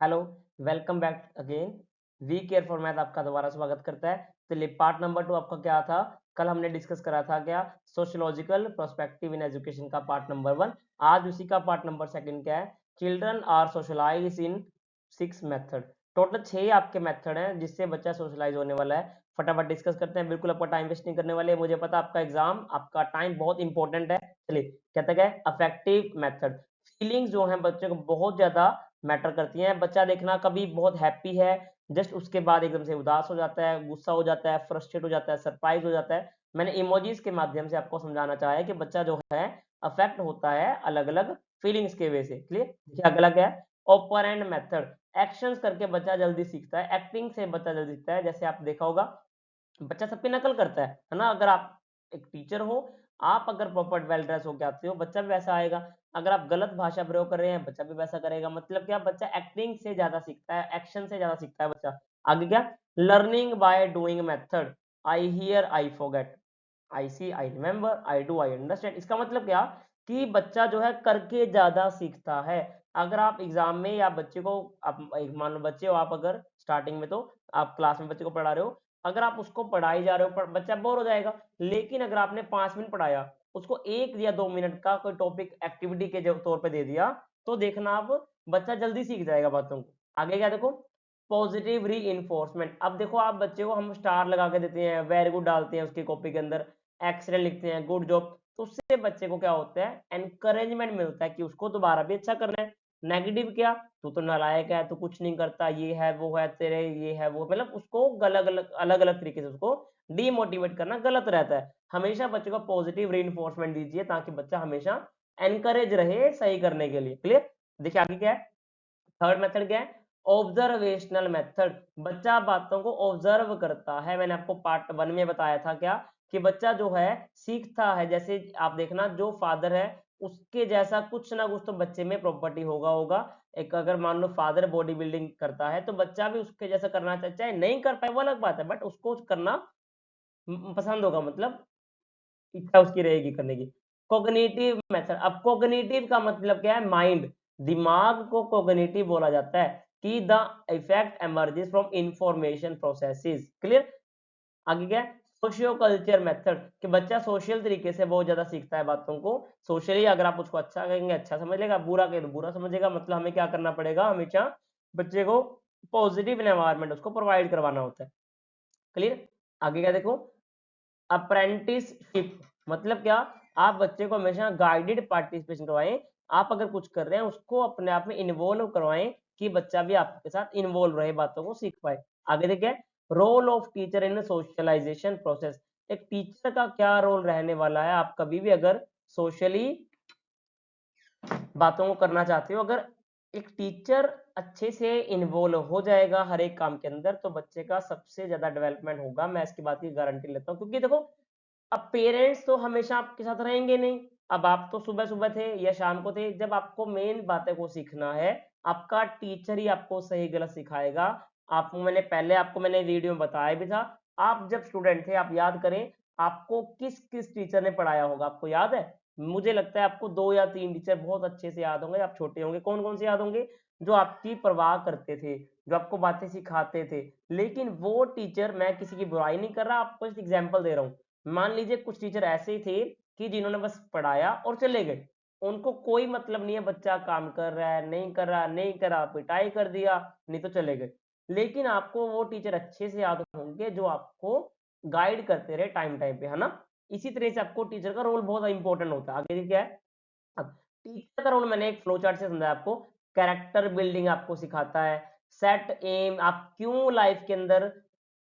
Hello, welcome back again. We care for math आपका दोबारा स्वागत करता है। चलिए पार्ट नंबर 2 आपका क्या था? कल हमने डिस्कस करा था क्या? सोशियोलॉजिकल पर्सपेक्टिव इन एजुकेशन का पार्ट नंबर 1। आज उसी का पार्ट नंबर 2 क्या है? Children are socialize in 6 method. Total 6 आपके मेथड हैं जिससे बच्चा सोशलाइज होने वाला है। फटाफट डिस्कस करते हैं, बिल्कुल आपका टाइम वेस्ट नहीं करने वाले। मुझे पता आपका एग्जाम, आपका टाइम बहुत इंपॉर्टेंट है। चलिए कहते हैं अफेक्टिव मेथड। फीलिंग्स जो है बच्चे को बहुत ज्यादा मैटर करती हैं। बच्चा देखना कभी बहुत हैप्पी है, जस्ट उसके बाद एकदम से उदास हो जाता है, गुस्सा हो जाता है, फ्रस्ट्रेट हो जाता है, सरप्राइज हो जाता है। मैंने इमोजीज के माध्यम से आपको समझाना चाहा है कि बच्चा जो है अफेक्ट होता है अलग अलग फीलिंग्स के वे से। क्लियर? देखिए अगला क्या है? Operand method. एक्शंस करके बच्चा जल्दी सीखता है, एक्टिंग से बच्चा जल्दी सीखता है। जैसे आप देखा होगा बच्चा सबकी नकल करता है ना? अगर आप एक टीचर हो, आप अगर प्रॉपर वेल ड्रेस होके आते हो, बच्चा भी वैसा आएगा। अगर आप गलत भाषा प्रयोग कर रहे हैं, बच्चा भी वैसा करेगा। मतलब क्या? बच्चा एक्टिंग से ज्यादा सीखता है, एक्शन से ज्यादा सीखता है बच्चा। आगे क्या? Learning by doing method. I hear, I forget, I see, I remember, I do, I understand. इसका मतलब क्या? कि बच्चा जो है करके ज्यादा सीखता है। अगर आप एग्जाम में या बच्चे को, आप मान लो बच्चे हो, आप अगर स्टार्टिंग में तो आप क्लास में बच्चे को पढ़ा रहे हो, अगर आप उसको पढ़ाई जा रहे हो, बच्चा बोर हो जाएगा। लेकिन अगर आपने 5 मिनट पढ़ाया, उसको 1 या 2 मिनट का कोई टॉपिक एक्टिविटी के तौर पे दे दिया, तो देखना आप बच्चा जल्दी सीख जाएगा बातों को। आगे क्या देखो? पॉजिटिव री इन्फोर्समेंट। अब देखो आप बच्चे को हम स्टार लगा के देते हैं, वेरी गुड डालते हैं उसकी कॉपी के अंदर, एक्सलेंट लिखते हैं, गुड जॉब, तो उससे बच्चे को क्या होता है? एनकरेजमेंट मिलता है कि उसको दोबारा भी अच्छा करना है। नेगेटिव क्या? तू तो नालायक है, तू कुछ नहीं करता, ये है वो है तेरे, ये है वो, मतलब उसको अलग अलग तरीके से उसको डीमोटिवेट करना गलत रहता है। हमेशा बच्चे को पॉजिटिव रीइंफोर्समेंट दीजिए ताकि बच्चा हमेशा एनकरेज रहे सही करने के लिए। क्लियर? देखिए आगे क्या है? थर्ड मेथड क्या है? Observational method. बच्चा बातों को ऑब्जर्व करता है। मैंने आपको पार्ट 1 में बताया था क्या? कि बच्चा जो है सीखता है। जैसे आप देखना, जो फादर है उसके जैसा कुछ ना कुछ तो बच्चे में प्रॉपर्टी होगा। एक अगर मान लो फादर बॉडी बिल्डिंग करता है, तो बच्चा भी उसके जैसा करना चाहता है। नहीं कर पाए वो अलग बात है, बट उसको करना पसंद होगा, मतलब इच्छा उसकी रहेगी करने की। Cognitive method. अब कॉग्निटिव का मतलब क्या है? माइंड, दिमाग को कॉग्निटिव बोला जाता है कि the effect emerges from information processes. Clear? आगे क्या है? सोशियो कल्चर मेथड, कि बच्चा सोशल तरीके से बहुत ज्यादा सीखता है बातों को। सोशली अगर आप उसको अच्छा कहेंगे अच्छा समझ लेगा, बुरा कहें तो बुरा समझेगा। मतलब हमें क्या करना पड़ेगा? हमेशा बच्चे को पॉजिटिव एनवायरनमेंट उसको प्रोवाइड करवाना होता है। क्लियर? आगे क्या देखो? अप्रेंटिसशिप। मतलब क्या? आप बच्चे को हमेशा गाइडेड पार्टिसिपेशन करवाएं। आप अगर कुछ कर रहे हैं, उसको अपने आप में इन्वॉल्व करवाएं कि बच्चा भी आपके साथ इन्वॉल्व रहे, बातों को सीख पाए। आगे देखिए, role of teacher in socialization process. एक टीचर का क्या रोल रहने वाला है? आप कभी भी अगर सोशली बातों को करना चाहते हो, अगर एक टीचर अच्छे से इन्वॉल्व हो जाएगा हर एक काम के अंदर, तो बच्चे का सबसे ज्यादा डेवलपमेंट होगा। मैं इसकी बात की गारंटी लेता हूँ, क्योंकि देखो अब पेरेंट्स तो हमेशा आपके साथ रहेंगे नहीं। अब आप तो सुबह सुबह थे या शाम को थे, जब आपको मेन बातें को सीखना है, आपका टीचर ही आपको सही गलत सिखाएगा। आपको मैंने वीडियो में बताया भी था। आप जब स्टूडेंट थे, आप याद करें, आपको किस किस टीचर ने पढ़ाया होगा? आपको याद है? मुझे लगता है आपको 2 या 3 टीचर बहुत अच्छे से याद होंगे। आप छोटे होंगे, कौन कौन से याद होंगे? जो आपकी परवाह करते थे, जो आपको बातें सिखाते थे। लेकिन वो टीचर, मैं किसी की बुराई नहीं कर रहा, आपको एक एग्जाम्पल दे रहा हूँ। मान लीजिए कुछ टीचर ऐसे ही थे कि जिन्होंने बस पढ़ाया और चले गए। उनको कोई मतलब नहीं है बच्चा काम कर रहा है नहीं कर रहा, नहीं करा पिटाई कर दिया, नहीं तो चले गए। लेकिन आपको वो टीचर अच्छे से याद होंगे जो आपको गाइड करते रहे टाइम टाइम पे, है ना? इसी तरह से आपको टीचर का रोल बहुत इंपॉर्टेंट होता है। आगे क्या है? अब टीचर का रोल मैंने एक फ्लो चार्ट से समझाया आपको। कैरेक्टर बिल्डिंग आपको सिखाता है। सेट एम, आप क्यों लाइफ के अंदर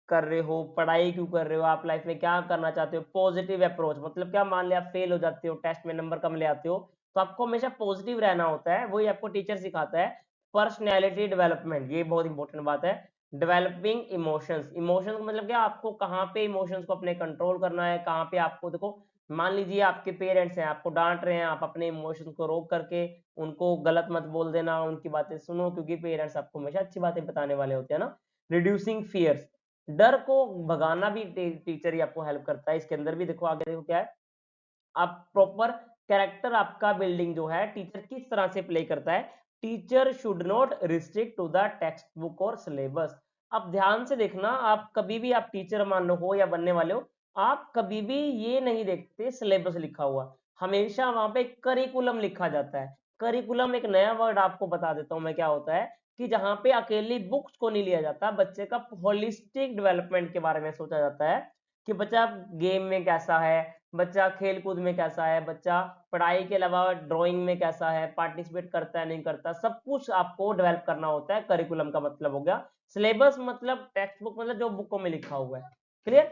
कर रहे हो, पढ़ाई क्यों कर रहे हो, आप लाइफ में क्या करना चाहते हो। पॉजिटिव अप्रोच मतलब क्या? मान लिया आप फेल हो जाते हो, टेस्ट में नंबर कम ले आते हो, तो आपको हमेशा पॉजिटिव रहना होता है, वही आपको टीचर सिखाता है। पर्सनैलिटी डेवलपमेंट, ये बहुत इंपॉर्टेंट बात है। Developing emotions. इमोशंस का मतलब क्या? आपको कहाँ पे इमोशंस को अपने कंट्रोल करना है, कहाँ पे आपको देखो, मान लीजिए आपके पेरेंट्स हैं, आपको डांट रहे हैं, आप अपने इमोशंस को रोक करके उनको गलत मत बोल देना, उनकी बातें सुनो, क्योंकि पेरेंट्स आपको हमेशा अच्छी बातें बताने वाले होते हैं ना। रिड्यूसिंग फियर्स, डर को भगाना भी टीचर ही आपको हेल्प करता है। इसके अंदर भी देखो, आगे देखो क्या है? आप प्रॉपर कैरेक्टर आपका बिल्डिंग जो है टीचर किस तरह से प्ले करता है। Teacher should not restrict to the text book और सिलेबस। अब ध्यान से देखना, आप कभी भी आप टीचर मान लो हो या बनने वाले हो, आप कभी भी ये नहीं देखते सिलेबस लिखा हुआ, हमेशा वहां पे करिकुलम लिखा जाता है। करिकुलम एक नया वर्ड आपको बता देता हूं मैं क्या होता है, कि जहां पे अकेली बुक्स को नहीं लिया जाता, बच्चे का होलिस्टिक डेवलपमेंट के बारे में सोचा जाता है कि बच्चा गेम में कैसा है, बच्चा खेल कूद में कैसा है, बच्चा पढ़ाई के अलावा ड्राइंग में कैसा है, पार्टिसिपेट करता है नहीं करता, सब कुछ आपको डेवलप करना होता है। करिकुलम का मतलब हो गया, सिलेबस मतलब टेक्स्ट बुक मतलब जो बुकों में लिखा हुआ है। Clear?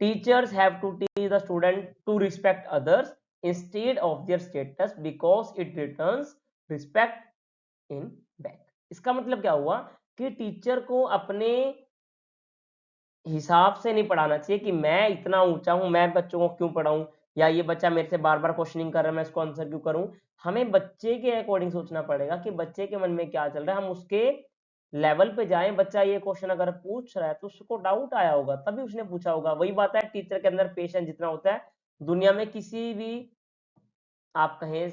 Teachers have to teach the student to respect others instead of their status because it returns respect in back। इसका मतलब क्या हुआ कि टीचर को अपने हिसाब से नहीं पढ़ाना चाहिए कि मैं इतना ऊंचा हूं, मैं बच्चों को क्यों पढ़ाऊं, या ये बच्चा मेरे से बार बार क्वेश्चनिंग कर रहा है मैं इसको आंसर क्यों करूं। हमें बच्चे के अकॉर्डिंग सोचना पड़ेगा कि बच्चे के मन में क्या चल रहा है, हम उसके लेवल पे जाएं। बच्चा ये क्वेश्चन अगर पूछ रहा है तो उसको डाउट आया होगा तभी उसने पूछा होगा। वही बात है, टीचर के अंदर पेशेंस जितना होता है, दुनिया में किसी भी आप कहें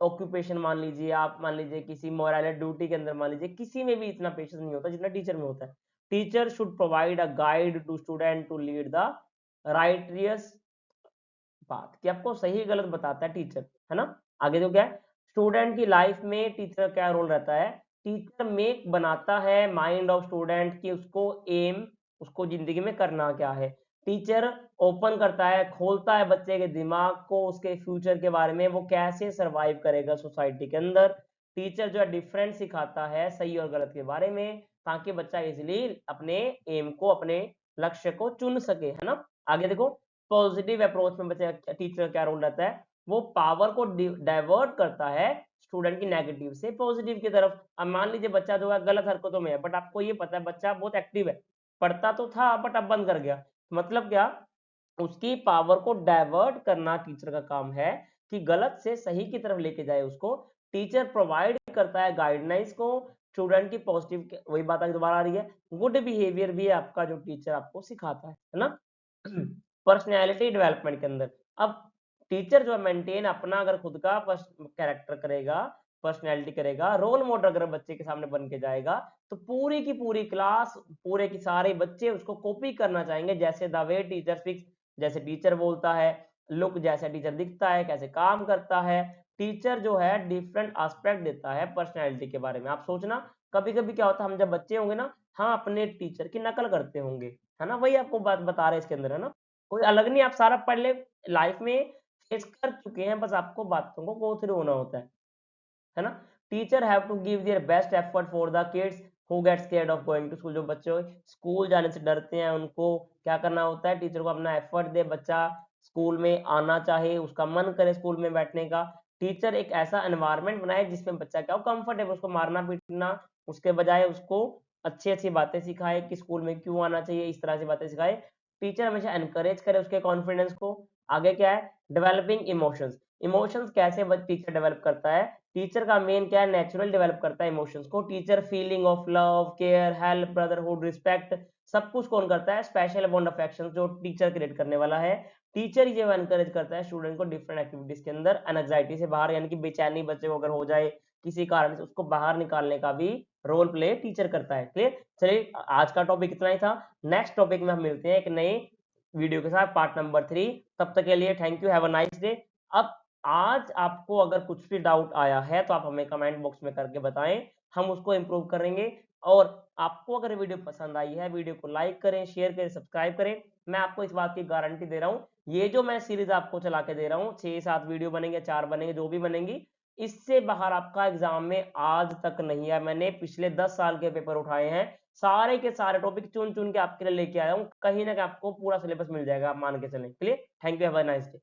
ऑक्यूपेशन मान लीजिए, आप मान लीजिए किसी मोरल ड्यूटी के अंदर मान लीजिए, किसी में भी इतना पेशेंस नहीं होता जितना टीचर में होता है। Teacher should provide a guide to student to lead the righteous path, कि आपको सही गलत बताता है टीचर, है ना। आगे जो क्या है, स्टूडेंट की लाइफ में टीचर क्या रोल रहता है, टीचर मेक बनाता है माइंड ऑफ स्टूडेंट की उसको एम, उसको जिंदगी में करना क्या है। टीचर ओपन करता है, खोलता है बच्चे के दिमाग को उसके फ्यूचर के बारे में, वो कैसे सरवाइव करेगा सोसाइटी के अंदर। टीचर जो है डिफरेंट सिखाता है सही और गलत के बारे में, ताकि बच्चा इजिली अपने एम को, अपने लक्ष्य को चुन सके, है ना। आगे देखो, पॉजिटिव अप्रोच में बच्चे टीचर का क्या रोल रहता है, वो पावर को डाइवर्ट करता है स्टूडेंट की नेगेटिव से पॉजिटिव की तरफ। अब मान लीजिए बच्चा जो है गलत हरकतों में है, बट आपको ये पता है बच्चा बहुत एक्टिव है, पढ़ता तो था बट अब बंद कर गया, मतलब क्या, उसकी पावर को डाइवर्ट करना टीचर का काम है, कि गलत से सही की तरफ लेके जाए उसको। टीचर प्रोवाइड करता है गाइडलाइंस को स्टूडेंट की पॉजिटिव, वही बात दोबारा आ रही है, गुड बिहेवियर भी है आपका जो टीचर आपको सिखाता है ना। पर्सनैलिटी डेवलपमेंट के अंदर, अब टीचर जो है मेंटेन अपना अगर खुद का कैरेक्टर करेगा, पर्सनैलिटी करेगा, रोल मॉडल अगर बच्चे के सामने बन के जाएगा, तो पूरी की पूरी क्लास, पूरे की सारे बच्चे उसको कॉपी करना चाहेंगे, जैसे द वे टीचर स्पीक्स, जैसे टीचर बोलता है, लुक जैसा टीचर दिखता है, कैसे काम करता है। टीचर जो है डिफरेंट एस्पेक्ट देता है पर्सनैलिटी के बारे में। आप सोचना, कभी कभी क्या होता है, हम जब बच्चे होंगे ना, हम अपने टीचर की नकल करते होंगे, है ना, वही आपको बात बता रहे हैं इसके अंदर, है ना। कोई अलग नहीं, आप सारा पढ़ ले, लाइफ में फेस कर चुके हैं, बस आपको बातों को गो थ्रू होना होता है ना। Teacher have to give their best effort for the kids who get scared of going to school. जो बच्चे स्कूल जाने से डरते हैं, उनको क्या करना होता है, टीचर को अपना एफर्ट दे, बच्चा स्कूल में आना चाहे, उसका मन करे स्कूल में बैठने का। टीचर एक ऐसा एनवायरनमेंट बनाए जिसमें बच्चा क्या हो, कंफर्टेबल, उसको मारना पीटना उसके बजाय उसको अच्छी अच्छी बातें सिखाए कि स्कूल में क्यों आना चाहिए, इस तरह से बातें सिखाए। टीचर हमेशा एनकरेज करे उसके कॉन्फिडेंस को। आगे क्या है, डेवलपिंग इमोशंस। इमोशंस कैसे टीचर डेवलप करता है, टीचर का मेन क्या है, नेचुरल डेवलप करता है इमोशंस को। Teacher feeling of love, care, help, brotherhood, respect, सब कुछ कौन करता है, स्पेशल बॉन्ड अफेक्शन जो टीचर क्रिएट करने वाला है। टीचर ये एनकरेज करता है स्टूडेंट को डिफरेंट एक्टिविटीज के अंदर, एनजाइटी से बाहर, यानी कि बेचैनी बच्चे को अगर हो जाए किसी कारण से, उसको बाहर निकालने का भी रोल प्ले टीचर करता है। क्लियर? चलिए, आज का टॉपिक इतना ही था। नेक्स्ट टॉपिक में हम मिलते हैं एक नए वीडियो के साथ, पार्ट नंबर 3। तब तक के लिए thank you, have a nice day. अब आज आपको अगर कुछ भी डाउट आया है तो आप हमें कमेंट बॉक्स में करके बताएं, हम उसको इम्प्रूव करेंगे। और आपको अगर वीडियो पसंद आई है, वीडियो को लाइक करें, शेयर करें, सब्सक्राइब करें। मैं आपको इस बात की गारंटी दे रहा हूँ, ये जो मैं सीरीज आपको चला के दे रहा हूँ, 6-7 वीडियो बनेंगे, 4 बनेंगे, जो भी बनेंगी, इससे बाहर आपका एग्जाम में आज तक नहीं है। मैंने पिछले 10 साल के पेपर उठाए हैं, सारे के सारे टॉपिक चुन चुन के आपके लिए लेके आया हूँ, कहीं ना कहीं आपको पूरा सिलेबस मिल जाएगा, आप मान के चलें। Clear? Thank you, have a nice day.